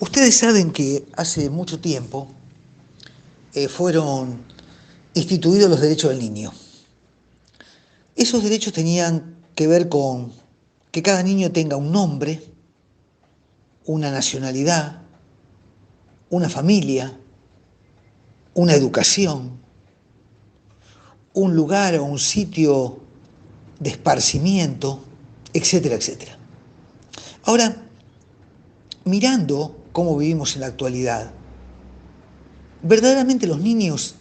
Ustedes saben que hace mucho tiempo fueron instituidos los derechos del niño. Esos derechos tenían que ver con que cada niño tenga un nombre, una nacionalidad, una familia, una educación, un lugar o un sitio de esparcimiento, etcétera, etcétera. Ahora, mirando cómo vivimos en la actualidad, ¿verdaderamente los niños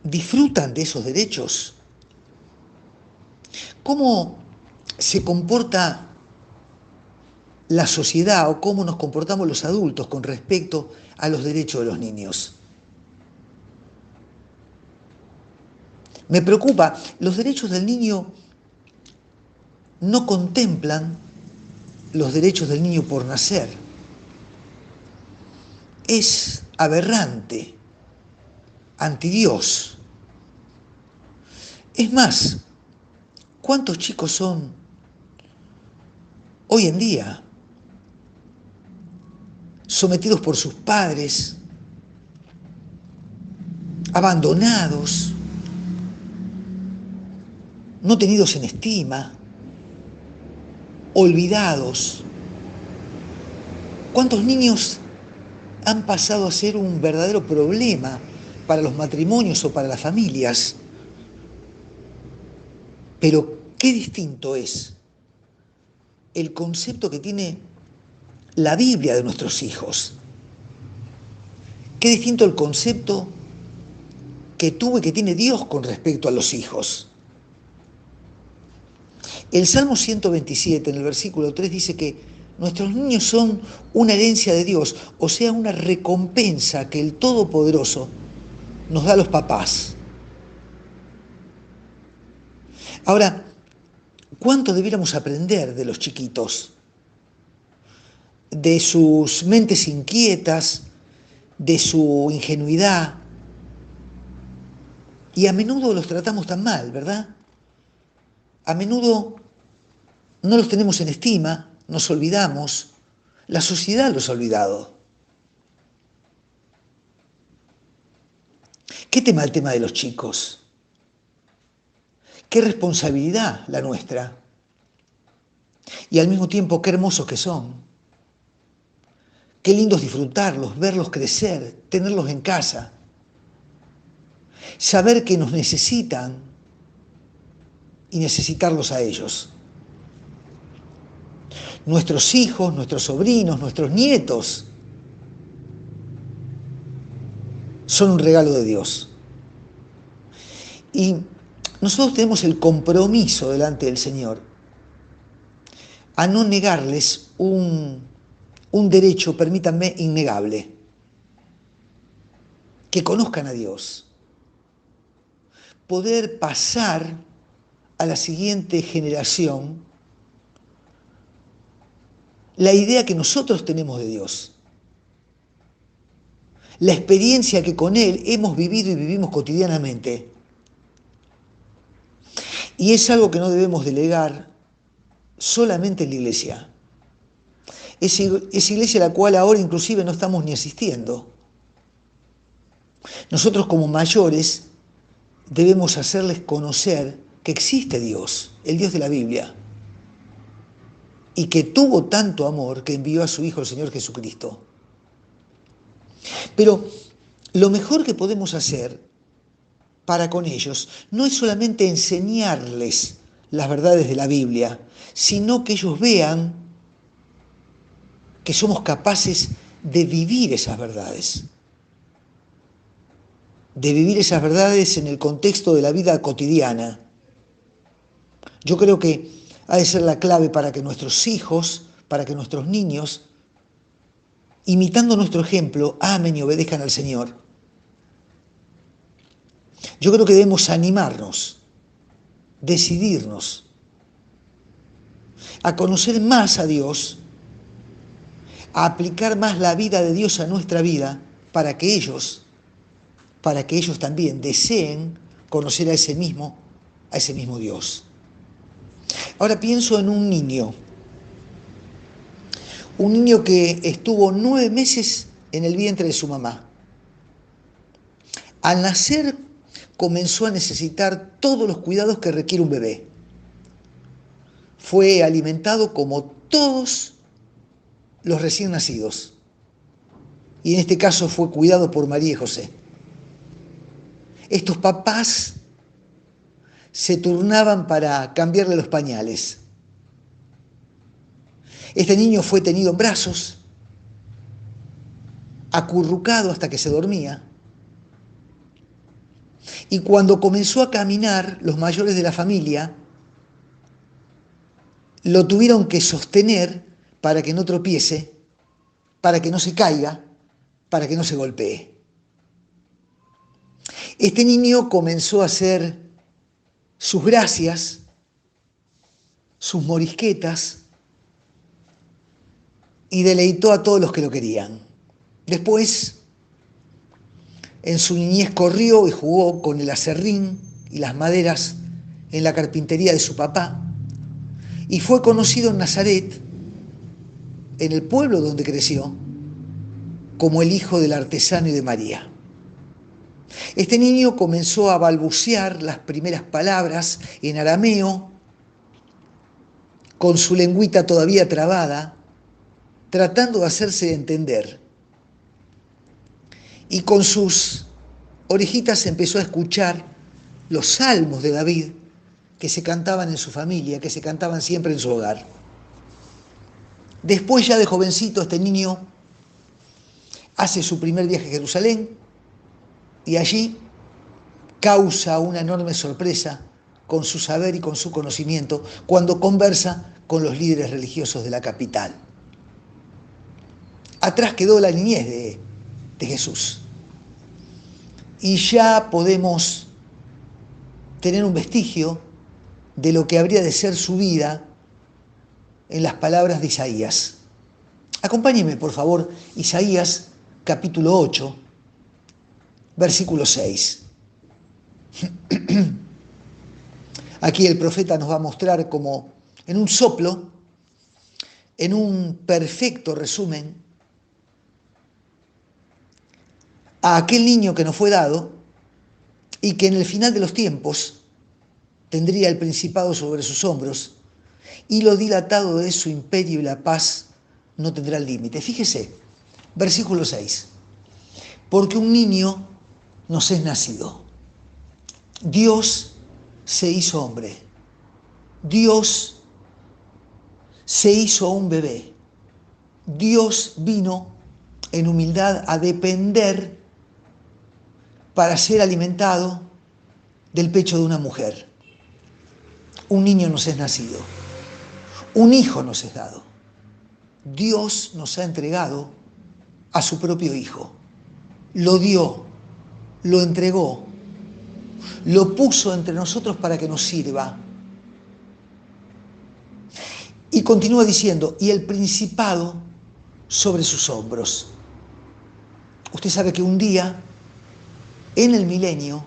disfrutan de esos derechos? ¿Cómo se comporta la sociedad o cómo nos comportamos los adultos con respecto a los derechos de los niños? Me preocupa, los derechos del niño no contemplan los derechos del niño por nacer. Es aberrante, anti Dios. Es más, ¿cuántos chicos son hoy en día sometidos por sus padres, abandonados, no tenidos en estima, olvidados? ¿Cuántos niños han pasado a ser un verdadero problema para los matrimonios o para las familias? Pero qué distinto es el concepto que tiene la Biblia de nuestros hijos. Qué distinto el concepto que tuvo y que tiene Dios con respecto a los hijos. El Salmo 127, en el versículo 3, dice que nuestros niños son una herencia de Dios, o sea, una recompensa que el Todopoderoso nos da a los papás. Ahora, ¿cuánto debiéramos aprender de los chiquitos? De sus mentes inquietas, de su ingenuidad. Y a menudo los tratamos tan mal, ¿verdad? A menudo no los tenemos en estima, nos olvidamos, la sociedad los ha olvidado. ¿Qué tema el tema de los chicos? Qué responsabilidad la nuestra. Y al mismo tiempo, qué hermosos que son. Qué lindo es disfrutarlos, verlos crecer, tenerlos en casa. Saber que nos necesitan y necesitarlos a ellos. Nuestros hijos, nuestros sobrinos, nuestros nietos son un regalo de Dios. Y nosotros tenemos el compromiso delante del Señor a no negarles un derecho, permítanme, innegable. Que conozcan a Dios. Poder pasar a la siguiente generación la idea que nosotros tenemos de Dios. La experiencia que con Él hemos vivido y vivimos cotidianamente. Y es algo que no debemos delegar solamente en la iglesia. Esa iglesia a la cual ahora inclusive no estamos ni asistiendo. Nosotros como mayores debemos hacerles conocer que existe Dios, el Dios de la Biblia, y que tuvo tanto amor que envió a su Hijo, el Señor Jesucristo. Pero lo mejor que podemos hacer para con ellos no es solamente enseñarles las verdades de la Biblia, sino que ellos vean que somos capaces de vivir esas verdades. De vivir esas verdades en el contexto de la vida cotidiana. Yo creo que ha de ser la clave para que nuestros hijos, para que nuestros niños, imitando nuestro ejemplo, amen y obedezcan al Señor. Yo creo que debemos animarnos, decidirnos a conocer más a Dios, a aplicar más la vida de Dios a nuestra vida para que ellos también deseen conocer a ese mismo Dios. Ahora pienso en un niño Un niño que estuvo 9 meses en el vientre de su mamá. Al nacer comenzó a necesitar todos los cuidados que requiere un bebé. Fue alimentado como todos los recién nacidos. Y en este caso fue cuidado por María y José. Estos papás se turnaban para cambiarle los pañales. Este niño fue tenido en brazos, acurrucado hasta que se dormía. Y cuando comenzó a caminar, los mayores de la familia lo tuvieron que sostener para que no tropiece, para que no se caiga, para que no se golpee. Este niño comenzó a hacer sus gracias, sus morisquetas, y deleitó a todos los que lo querían. Después, en su niñez corrió y jugó con el aserrín y las maderas en la carpintería de su papá, y fue conocido en Nazaret, en el pueblo donde creció, como el hijo del artesano y de María. Este niño comenzó a balbucear las primeras palabras en arameo, con su lengüita todavía trabada, tratando de hacerse entender. Y con sus orejitas empezó a escuchar los salmos de David que se cantaban en su familia, que se cantaban siempre en su hogar. Después, ya de jovencito, este niño hace su primer viaje a Jerusalén y allí causa una enorme sorpresa con su saber y con su conocimiento cuando conversa con los líderes religiosos de la capital. Atrás quedó la niñez de Jesús. Y ya podemos tener un vestigio de lo que habría de ser su vida en las palabras de Isaías. Acompáñenme, por favor, Isaías capítulo 8, versículo 6. Aquí el profeta nos va a mostrar como en un soplo, en un perfecto resumen, a aquel niño que nos fue dado y que en el final de los tiempos tendría el principado sobre sus hombros y lo dilatado de su imperio y la paz no tendrá límite. Fíjese, versículo 6. Porque un niño nos es nacido. Dios se hizo hombre. Dios se hizo un bebé. Dios vino en humildad a depender para ser alimentado del pecho de una mujer. Un niño nos es nacido. Un hijo nos es dado. Dios nos ha entregado a su propio hijo. Lo dio, lo entregó, lo puso entre nosotros para que nos sirva. Y continúa diciendo, y el principado sobre sus hombros. Usted sabe que un día, en el milenio,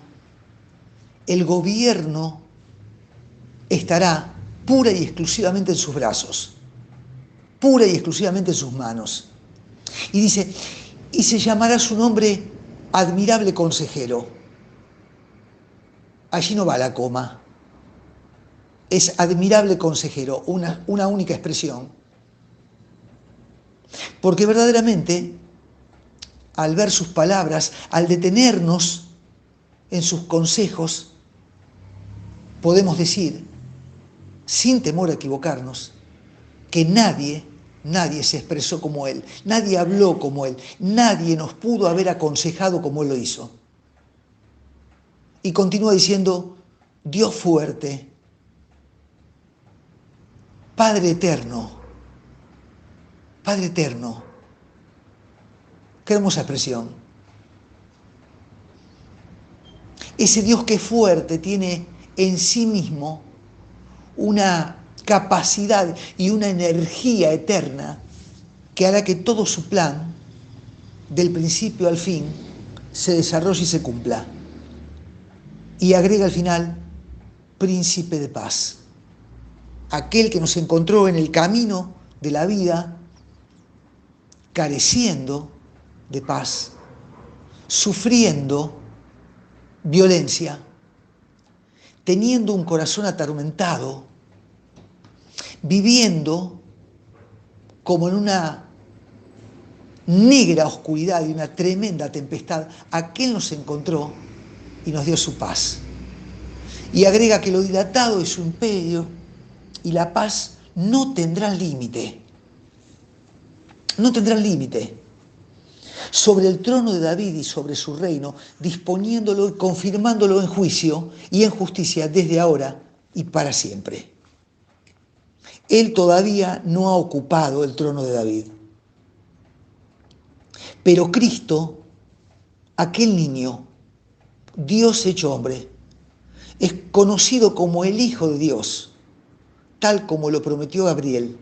el gobierno estará pura y exclusivamente en sus brazos, pura y exclusivamente en sus manos. Y dice, y se llamará su nombre admirable consejero. Allí no va la coma. Es admirable consejero, una única expresión. Porque verdaderamente, al ver sus palabras, al detenernos en sus consejos, podemos decir, sin temor a equivocarnos, que nadie se expresó como él, nadie habló como él, nadie nos pudo haber aconsejado como él lo hizo. Y continúa diciendo, Dios fuerte, Padre eterno, Padre eterno. Qué hermosa expresión. Ese Dios que es fuerte tiene en sí mismo una capacidad y una energía eterna que hará que todo su plan, del principio al fin, se desarrolle y se cumpla. Y agrega al final, príncipe de paz. Aquel que nos encontró en el camino de la vida careciendo de paz, sufriendo violencia, teniendo un corazón atormentado, viviendo como en una negra oscuridad y una tremenda tempestad, aquel nos encontró y nos dio su paz. Y agrega que lo dilatado de su imperio y la paz no tendrán límite. No tendrán límite. Sobre el trono de David y sobre su reino, disponiéndolo y confirmándolo en juicio y en justicia desde ahora y para siempre. Él todavía no ha ocupado el trono de David. Pero Cristo, aquel niño, Dios hecho hombre, es conocido como el Hijo de Dios, tal como lo prometió Gabriel.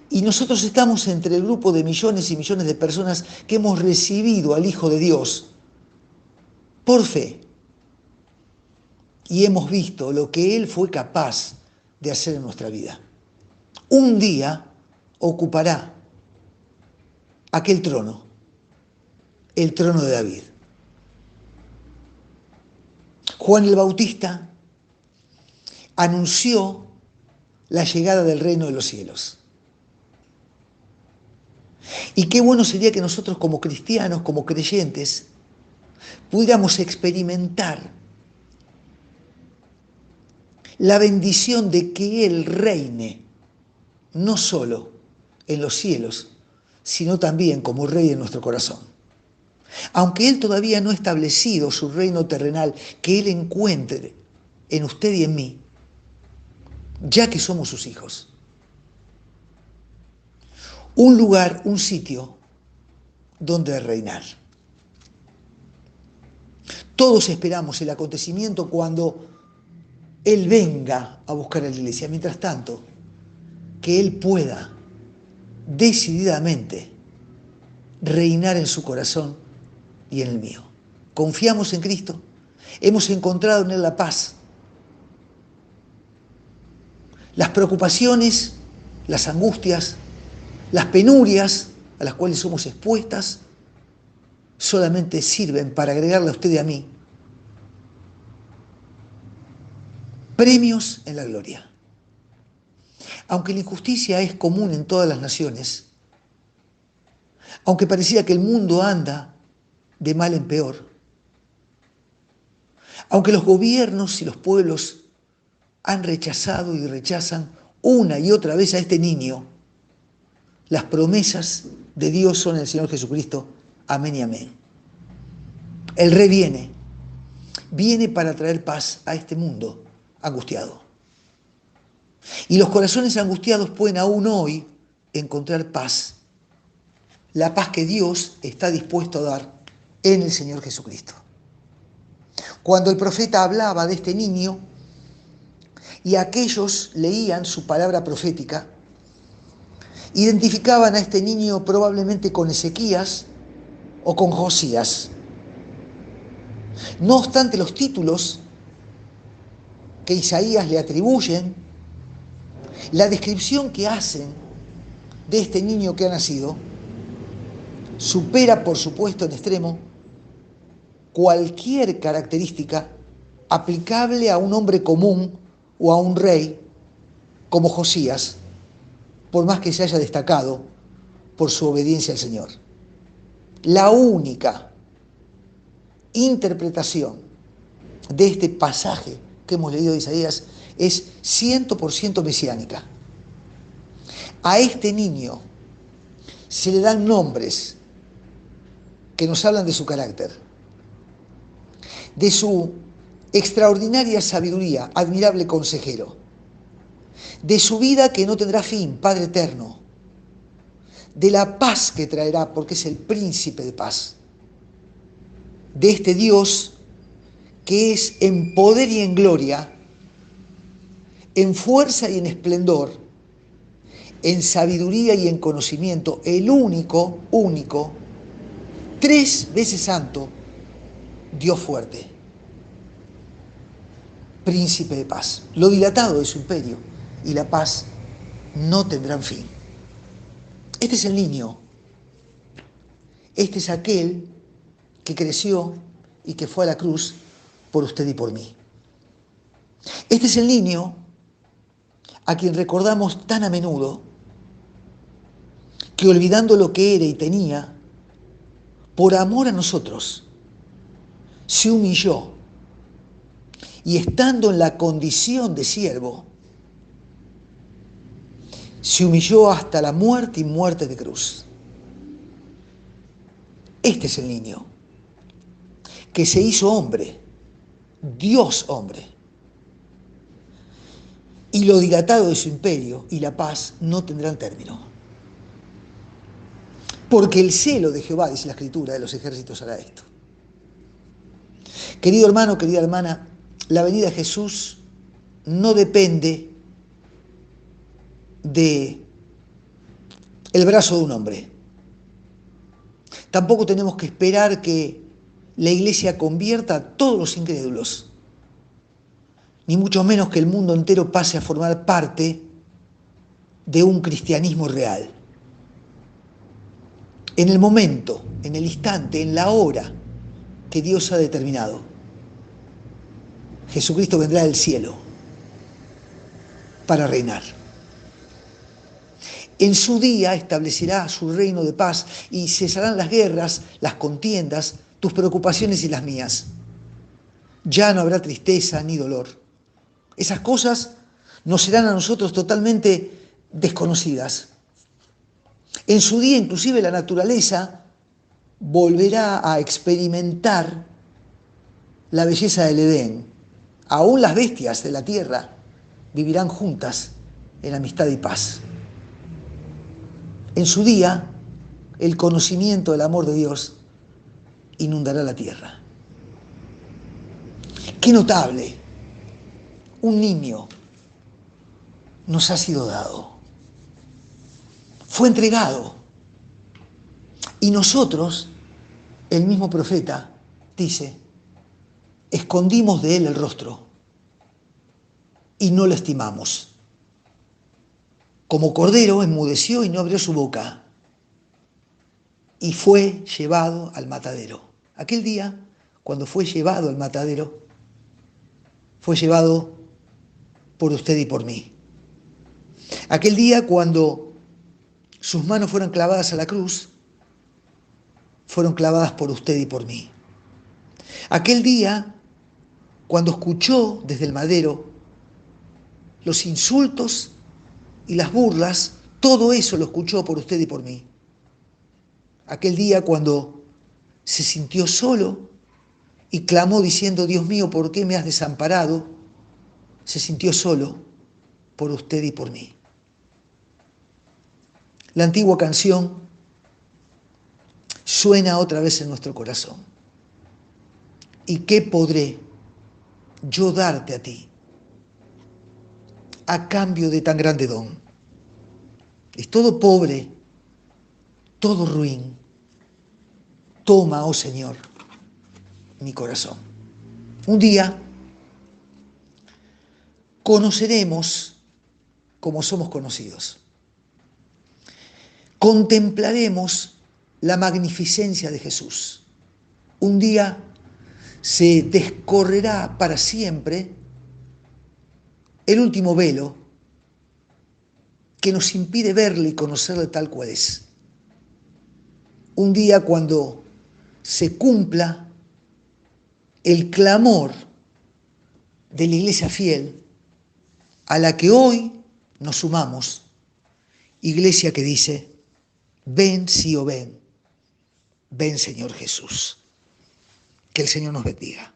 Y nosotros estamos entre el grupo de millones y millones de personas que hemos recibido al Hijo de Dios por fe. Y hemos visto lo que Él fue capaz de hacer en nuestra vida. Un día ocupará aquel trono, el trono de David. Juan el Bautista anunció la llegada del reino de los cielos. Y qué bueno sería que nosotros como cristianos, como creyentes, pudiéramos experimentar la bendición de que Él reine, no solo en los cielos, sino también como Rey en nuestro corazón. Aunque Él todavía no ha establecido su reino terrenal, que Él encuentre en usted y en mí, ya que somos sus hijos. Un lugar, un sitio donde reinar. Todos esperamos el acontecimiento cuando Él venga a buscar a la iglesia. Mientras tanto, que Él pueda decididamente reinar en su corazón y en el mío. Confiamos en Cristo. Hemos encontrado en Él la paz. Las preocupaciones, las angustias, las penurias a las cuales somos expuestas solamente sirven para agregarle a usted y a mí premios en la gloria. Aunque la injusticia es común en todas las naciones, aunque pareciera que el mundo anda de mal en peor, aunque los gobiernos y los pueblos han rechazado y rechazan una y otra vez a este niño, las promesas de Dios son en el Señor Jesucristo. Amén y amén. El Rey viene para traer paz a este mundo angustiado. Y los corazones angustiados pueden aún hoy encontrar paz. La paz que Dios está dispuesto a dar en el Señor Jesucristo. Cuando el profeta hablaba de este niño y aquellos leían su palabra profética, identificaban a este niño probablemente con Ezequías o con Josías. No obstante, los títulos que Isaías le atribuyen, la descripción que hacen de este niño que ha nacido, supera, por supuesto, en extremo cualquier característica aplicable a un hombre común o a un rey como Josías, por más que se haya destacado por su obediencia al Señor. La única interpretación de este pasaje que hemos leído de Isaías es 100% mesiánica. A este niño se le dan nombres que nos hablan de su carácter, de su extraordinaria sabiduría, admirable consejero, de su vida que no tendrá fin, Padre eterno, de la paz que traerá porque es el príncipe de paz, de este Dios que es en poder y en gloria, en fuerza y en esplendor, en sabiduría y en conocimiento, el único, 3 veces santo, Dios fuerte, príncipe de paz. Lo dilatado de su imperio y la paz no tendrán fin. Este es el niño. Este es aquel que creció y que fue a la cruz por usted y por mí. Este es el niño a quien recordamos tan a menudo que, olvidando lo que era y tenía, por amor a nosotros, se humilló y, estando en la condición de siervo, se humilló hasta la muerte y muerte de cruz. Este es el niño que se hizo hombre, Dios hombre, y lo dilatado de su imperio y la paz no tendrán término. Porque el celo de Jehová, dice la Escritura, de los ejércitos hará esto. Querido hermano, querida hermana, la venida de Jesús no depende de el brazo de un hombre. Tampoco tenemos que esperar que la Iglesia convierta a todos los incrédulos, ni mucho menos que el mundo entero pase a formar parte de un cristianismo real. En el momento, en el instante, en la hora que Dios ha determinado, Jesucristo vendrá del cielo para reinar. En su día establecerá su reino de paz y cesarán las guerras, las contiendas, tus preocupaciones y las mías. Ya no habrá tristeza ni dolor. Esas cosas nos serán a nosotros totalmente desconocidas. En su día, inclusive, la naturaleza volverá a experimentar la belleza del Edén. Aún las bestias de la tierra vivirán juntas en amistad y paz. En su día, el conocimiento del amor de Dios inundará la tierra. Qué notable, un niño nos ha sido dado, fue entregado, y nosotros, el mismo profeta dice, escondimos de él el rostro y no lo estimamos. Como cordero enmudeció y no abrió su boca, y fue llevado al matadero. Aquel día, cuando fue llevado al matadero, fue llevado por usted y por mí. Aquel día, cuando sus manos fueron clavadas a la cruz, fueron clavadas por usted y por mí. Aquel día, cuando escuchó desde el madero los insultos y las burlas, todo eso lo escuchó por usted y por mí. Aquel día, cuando se sintió solo y clamó diciendo, Dios mío, ¿por qué me has desamparado? Se sintió solo por usted y por mí. La antigua canción suena otra vez en nuestro corazón. ¿Y qué podré yo darte a ti a cambio de tan grande don? Es todo pobre, todo ruin. Toma, oh Señor, mi corazón. Un día conoceremos como somos conocidos. Contemplaremos la magnificencia de Jesús. Un día se descorrerá para siempre el último velo que nos impide verle y conocerle tal cual es. Un día cuando se cumpla el clamor de la iglesia fiel a la que hoy nos sumamos, iglesia que dice, ven sí o ven, ven Señor Jesús. Que el Señor nos bendiga.